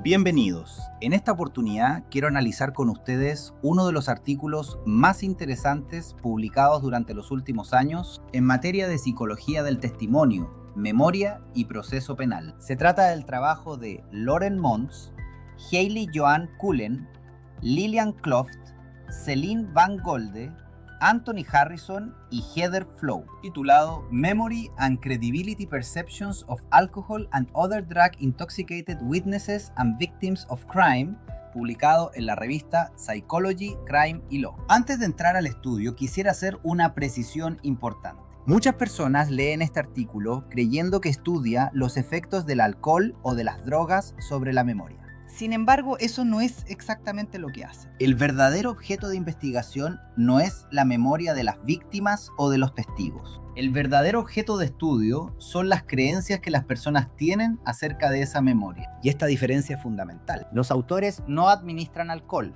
Bienvenidos. En esta oportunidad quiero analizar con ustedes uno de los artículos más interesantes publicados durante los últimos años en materia de psicología del testimonio, memoria y proceso penal. Se trata del trabajo de Loren Mons, Hailey Joanne Cullen, Lillian Kloft, Celine Van Golde, Anthony Harrison y Heather Flow, titulado Memory and Credibility Perceptions of Alcohol and Other Drug Intoxicated Witnesses and Victims of Crime, publicado en la revista Psychology, Crime y Law. Antes de entrar al estudio, quisiera hacer una precisión importante. Muchas personas leen este artículo creyendo que estudia los efectos del alcohol o de las drogas sobre la memoria. Sin embargo, eso no es exactamente lo que hace. El verdadero objeto de investigación no es la memoria de las víctimas o de los testigos. El verdadero objeto de estudio son las creencias que las personas tienen acerca de esa memoria. Y esta diferencia es fundamental. Los autores no administran alcohol,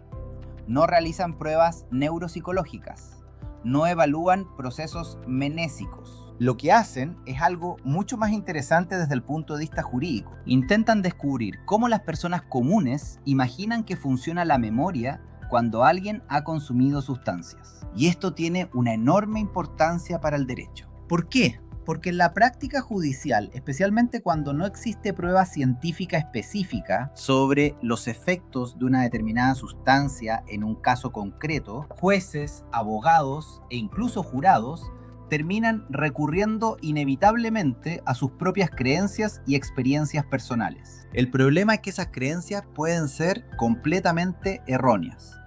no realizan pruebas neuropsicológicas, no evalúan procesos menésicos. Lo que hacen es algo mucho más interesante desde el punto de vista jurídico. Intentan descubrir cómo las personas comunes imaginan que funciona la memoria cuando alguien ha consumido sustancias. Y esto tiene una enorme importancia para el derecho. ¿Por qué? Porque en la práctica judicial, especialmente cuando no existe prueba científica específica sobre los efectos de una determinada sustancia en un caso concreto, jueces, abogados e incluso jurados terminan recurriendo inevitablemente a sus propias creencias y experiencias personales. El problema es que esas creencias pueden ser completamente erróneas.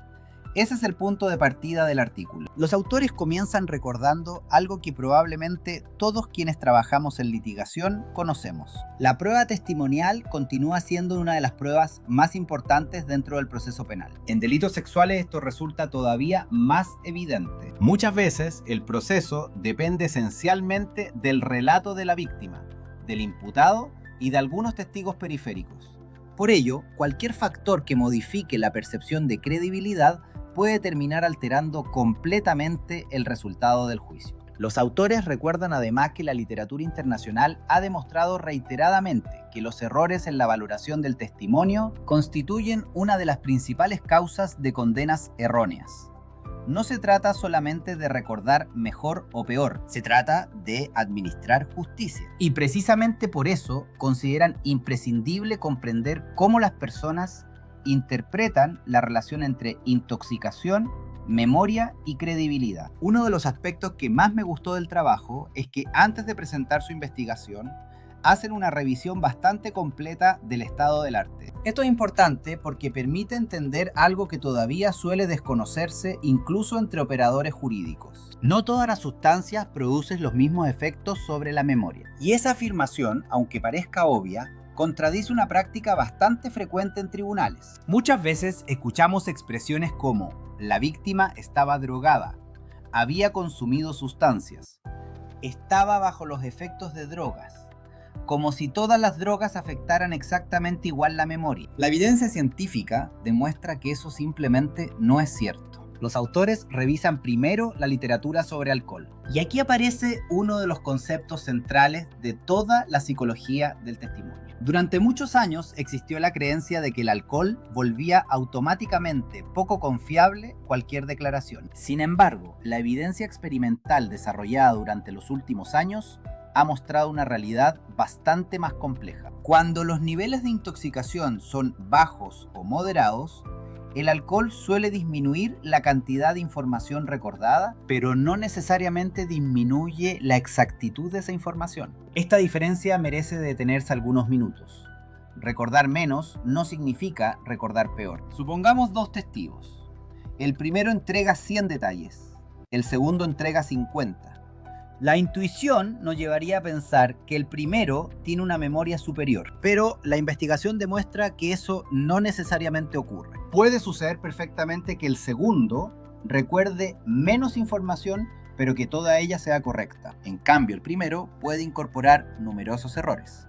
Ese es el punto de partida del artículo. Los autores comienzan recordando algo que probablemente todos quienes trabajamos en litigación conocemos. La prueba testimonial continúa siendo una de las pruebas más importantes dentro del proceso penal. En delitos sexuales esto resulta todavía más evidente. Muchas veces el proceso depende esencialmente del relato de la víctima, del imputado y de algunos testigos periféricos. Por ello, cualquier factor que modifique la percepción de credibilidad puede terminar alterando completamente el resultado del juicio. Los autores recuerdan además que la literatura internacional ha demostrado reiteradamente que los errores en la valoración del testimonio constituyen una de las principales causas de condenas erróneas. No se trata solamente de recordar mejor o peor, se trata de administrar justicia. Y precisamente por eso consideran imprescindible comprender cómo las personas interpretan la relación entre intoxicación, memoria y credibilidad. Uno de los aspectos que más me gustó del trabajo es que antes de presentar su investigación, hacen una revisión bastante completa del estado del arte. Esto es importante porque permite entender algo que todavía suele desconocerse incluso entre operadores jurídicos. No todas las sustancias producen los mismos efectos sobre la memoria. Y esa afirmación, aunque parezca obvia, contradice una práctica bastante frecuente en tribunales. Muchas veces escuchamos expresiones como la víctima estaba drogada, había consumido sustancias, estaba bajo los efectos de drogas, como si todas las drogas afectaran exactamente igual la memoria. La evidencia científica demuestra que eso simplemente no es cierto. Los autores revisan primero la literatura sobre alcohol. Y aquí aparece uno de los conceptos centrales de toda la psicología del testimonio. Durante muchos años existió la creencia de que el alcohol volvía automáticamente poco confiable cualquier declaración. Sin embargo, la evidencia experimental desarrollada durante los últimos años ha mostrado una realidad bastante más compleja. Cuando los niveles de intoxicación son bajos o moderados, el alcohol suele disminuir la cantidad de información recordada, pero no necesariamente disminuye la exactitud de esa información. Esta diferencia merece detenerse algunos minutos. Recordar menos no significa recordar peor. Supongamos dos testigos. El primero entrega 100 detalles, el segundo entrega 50. La intuición nos llevaría a pensar que el primero tiene una memoria superior, pero la investigación demuestra que eso no necesariamente ocurre. Puede suceder perfectamente que el segundo recuerde menos información, pero que toda ella sea correcta. En cambio, el primero puede incorporar numerosos errores.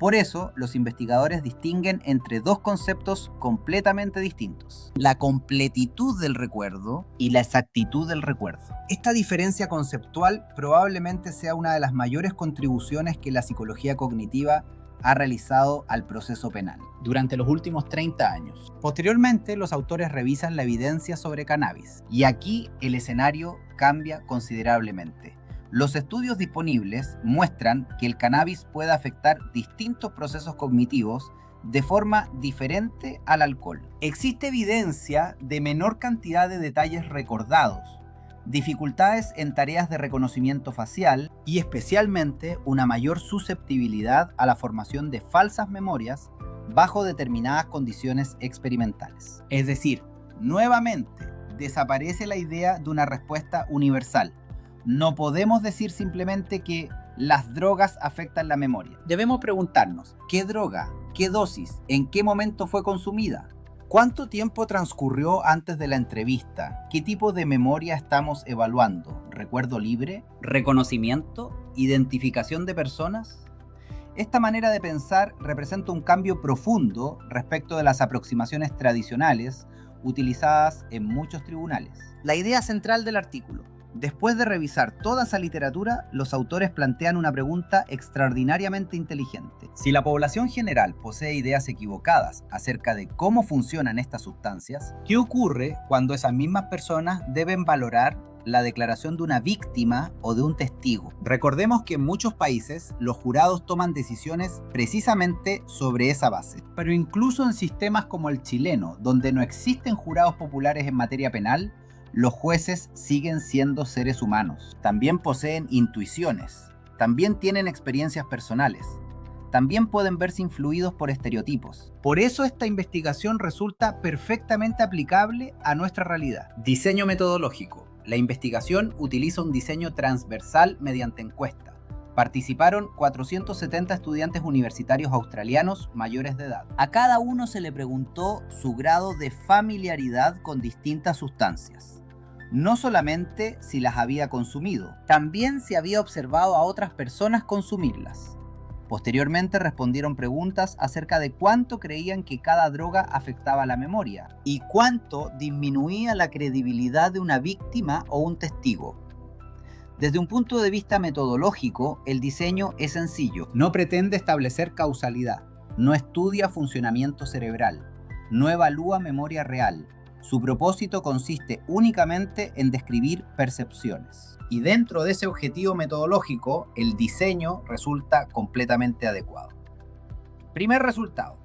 Por eso, los investigadores distinguen entre dos conceptos completamente distintos: la completitud del recuerdo y la exactitud del recuerdo. Esta diferencia conceptual probablemente sea una de las mayores contribuciones que la psicología cognitiva ha realizado al proceso penal durante los últimos 30 años. Posteriormente, los autores revisan la evidencia sobre cannabis y aquí el escenario cambia considerablemente. Los estudios disponibles muestran que el cannabis puede afectar distintos procesos cognitivos de forma diferente al alcohol. Existe evidencia de menor cantidad de detalles recordados, dificultades en tareas de reconocimiento facial y especialmente una mayor susceptibilidad a la formación de falsas memorias bajo determinadas condiciones experimentales. Es decir, nuevamente desaparece la idea de una respuesta universal. No podemos decir simplemente que las drogas afectan la memoria. Debemos preguntarnos, ¿qué droga, qué dosis, en qué momento fue consumida? ¿Cuánto tiempo transcurrió antes de la entrevista? ¿Qué tipo de memoria estamos evaluando? ¿Recuerdo libre? ¿Reconocimiento? ¿Identificación de personas? Esta manera de pensar representa un cambio profundo respecto de las aproximaciones tradicionales utilizadas en muchos tribunales. La idea central del artículo. Después de revisar toda esa literatura, los autores plantean una pregunta extraordinariamente inteligente. Si la población general posee ideas equivocadas acerca de cómo funcionan estas sustancias, ¿qué ocurre cuando esas mismas personas deben valorar la declaración de una víctima o de un testigo? Recordemos que en muchos países los jurados toman decisiones precisamente sobre esa base. Pero incluso en sistemas como el chileno, donde no existen jurados populares en materia penal, los jueces siguen siendo seres humanos. También poseen intuiciones, también tienen experiencias personales, también pueden verse influidos por estereotipos. Por eso esta investigación resulta perfectamente aplicable a nuestra realidad. Diseño metodológico. La investigación utiliza un diseño transversal mediante encuesta. Participaron 470 estudiantes universitarios australianos mayores de edad. A cada uno se le preguntó su grado de familiaridad con distintas sustancias. No solamente si las había consumido, también si había observado a otras personas consumirlas. Posteriormente respondieron preguntas acerca de cuánto creían que cada droga afectaba la memoria y cuánto disminuía la credibilidad de una víctima o un testigo. Desde un punto de vista metodológico, el diseño es sencillo. No pretende establecer causalidad, no estudia funcionamiento cerebral, no evalúa memoria real. Su propósito consiste únicamente en describir percepciones. Y dentro de ese objetivo metodológico, el diseño resulta completamente adecuado. Primer resultado.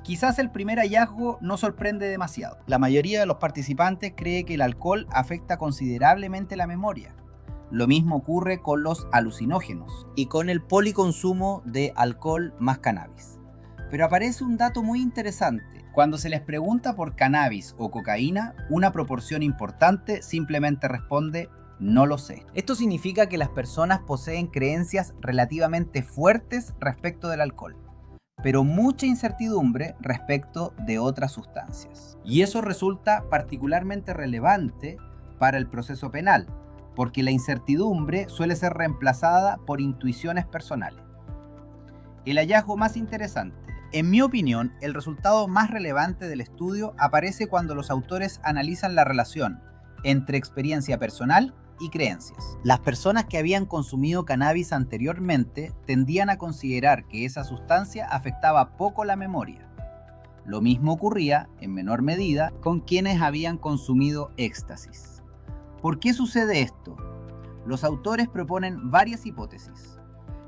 Quizás el primer hallazgo no sorprende demasiado. La mayoría de los participantes cree que el alcohol afecta considerablemente la memoria. Lo mismo ocurre con los alucinógenos y con el policonsumo de alcohol más cannabis. Pero aparece un dato muy interesante. Cuando se les pregunta por cannabis o cocaína, una proporción importante simplemente responde no lo sé. Esto significa que las personas poseen creencias relativamente fuertes respecto del alcohol, pero mucha incertidumbre respecto de otras sustancias. Y eso resulta particularmente relevante para el proceso penal, porque la incertidumbre suele ser reemplazada por intuiciones personales. El hallazgo más interesante. En mi opinión, el resultado más relevante del estudio aparece cuando los autores analizan la relación entre experiencia personal y creencias. Las personas que habían consumido cannabis anteriormente tendían a considerar que esa sustancia afectaba poco la memoria. Lo mismo ocurría, en menor medida, con quienes habían consumido éxtasis. ¿Por qué sucede esto? Los autores proponen varias hipótesis.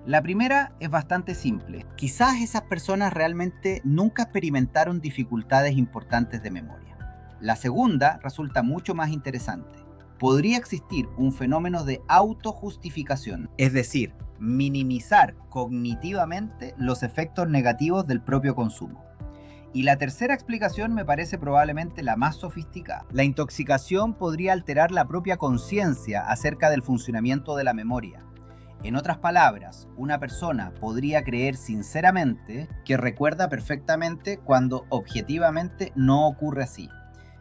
La primera es bastante simple. Quizás esas personas realmente nunca experimentaron dificultades importantes de memoria. La segunda resulta mucho más interesante. Podría existir un fenómeno de autojustificación, es decir, minimizar cognitivamente los efectos negativos del propio consumo. Y la tercera explicación me parece probablemente la más sofisticada. La intoxicación podría alterar la propia conciencia acerca del funcionamiento de la memoria. En otras palabras, una persona podría creer sinceramente que recuerda perfectamente cuando objetivamente no ocurre así.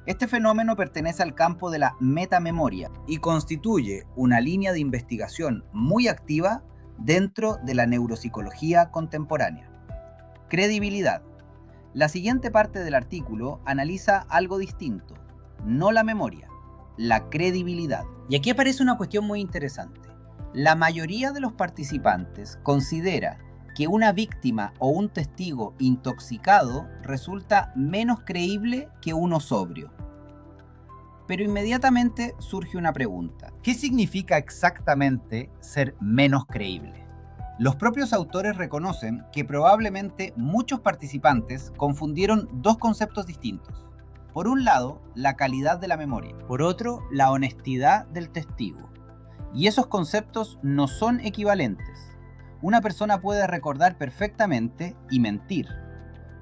Este fenómeno pertenece al campo de la metamemoria y constituye una línea de investigación muy activa dentro de la neuropsicología contemporánea. Credibilidad. La siguiente parte del artículo analiza algo distinto, no la memoria, la credibilidad. Y aquí aparece una cuestión muy interesante. La mayoría de los participantes considera que una víctima o un testigo intoxicado resulta menos creíble que uno sobrio. Pero inmediatamente surge una pregunta. ¿Qué significa exactamente ser menos creíble? Los propios autores reconocen que probablemente muchos participantes confundieron dos conceptos distintos. Por un lado, la calidad de la memoria. Por otro, la honestidad del testigo. Y esos conceptos no son equivalentes. Una persona puede recordar perfectamente y mentir.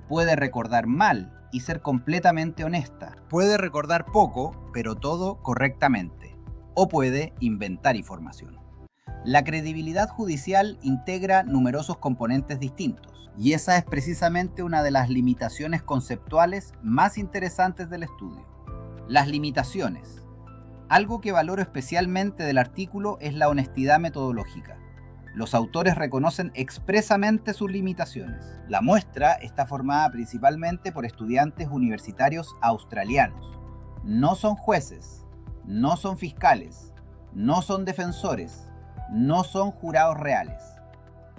Puede recordar mal y ser completamente honesta. Puede recordar poco, pero todo correctamente. O puede inventar información. La credibilidad judicial integra numerosos componentes distintos, y esa es precisamente una de las limitaciones conceptuales más interesantes del estudio. Las limitaciones. Algo que valoro especialmente del artículo es la honestidad metodológica. Los autores reconocen expresamente sus limitaciones. La muestra está formada principalmente por estudiantes universitarios australianos. No son jueces, no son fiscales, no son defensores, no son jurados reales.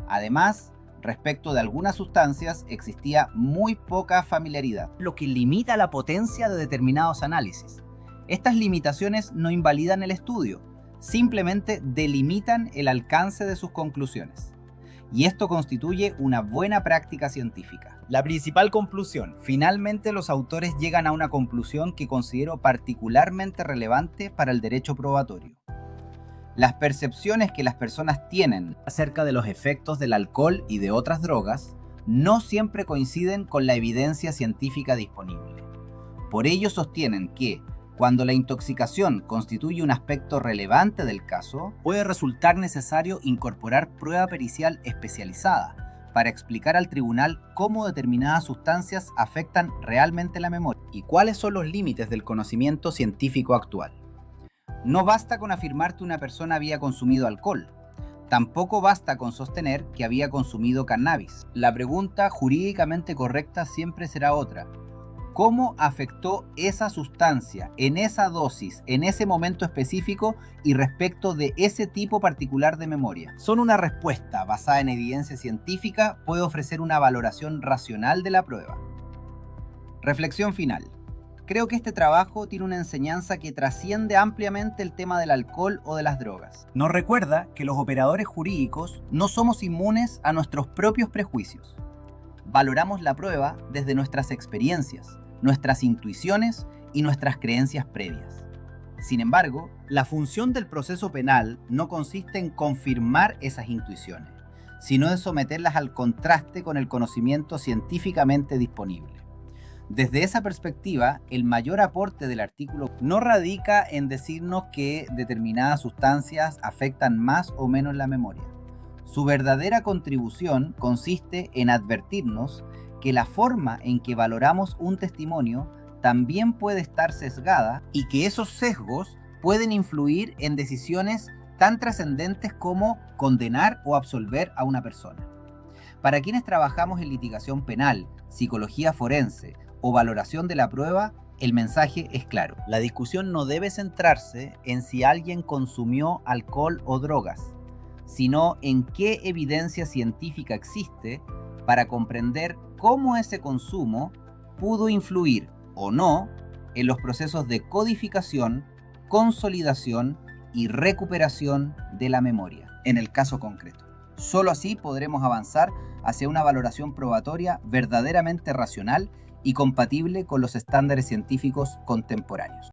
Además, respecto de algunas sustancias existía muy poca familiaridad, lo que limita la potencia de determinados análisis. Estas limitaciones no invalidan el estudio, simplemente delimitan el alcance de sus conclusiones. Y esto constituye una buena práctica científica. La principal conclusión. Finalmente los autores llegan a una conclusión que considero particularmente relevante para el derecho probatorio. Las percepciones que las personas tienen acerca de los efectos del alcohol y de otras drogas no siempre coinciden con la evidencia científica disponible. Por ello sostienen que, cuando la intoxicación constituye un aspecto relevante del caso, puede resultar necesario incorporar prueba pericial especializada para explicar al tribunal cómo determinadas sustancias afectan realmente la memoria y cuáles son los límites del conocimiento científico actual. No basta con afirmar que una persona había consumido alcohol. Tampoco basta con sostener que había consumido cannabis. La pregunta jurídicamente correcta siempre será otra. ¿Cómo afectó esa sustancia, en esa dosis, en ese momento específico y respecto de ese tipo particular de memoria? Solo una respuesta basada en evidencia científica puede ofrecer una valoración racional de la prueba. Reflexión final. Creo que este trabajo tiene una enseñanza que trasciende ampliamente el tema del alcohol o de las drogas. Nos recuerda que los operadores jurídicos no somos inmunes a nuestros propios prejuicios. Valoramos la prueba desde nuestras experiencias, nuestras intuiciones y nuestras creencias previas. Sin embargo, la función del proceso penal no consiste en confirmar esas intuiciones, sino en someterlas al contraste con el conocimiento científicamente disponible. Desde esa perspectiva, el mayor aporte del artículo no radica en decirnos que determinadas sustancias afectan más o menos la memoria. Su verdadera contribución consiste en advertirnos que la forma en que valoramos un testimonio también puede estar sesgada y que esos sesgos pueden influir en decisiones tan trascendentes como condenar o absolver a una persona. Para quienes trabajamos en litigación penal, psicología forense o valoración de la prueba, el mensaje es claro. La discusión no debe centrarse en si alguien consumió alcohol o drogas, sino en qué evidencia científica existe para comprender cómo ese consumo pudo influir o no en los procesos de codificación, consolidación y recuperación de la memoria, en el caso concreto. Solo así podremos avanzar hacia una valoración probatoria verdaderamente racional y compatible con los estándares científicos contemporáneos.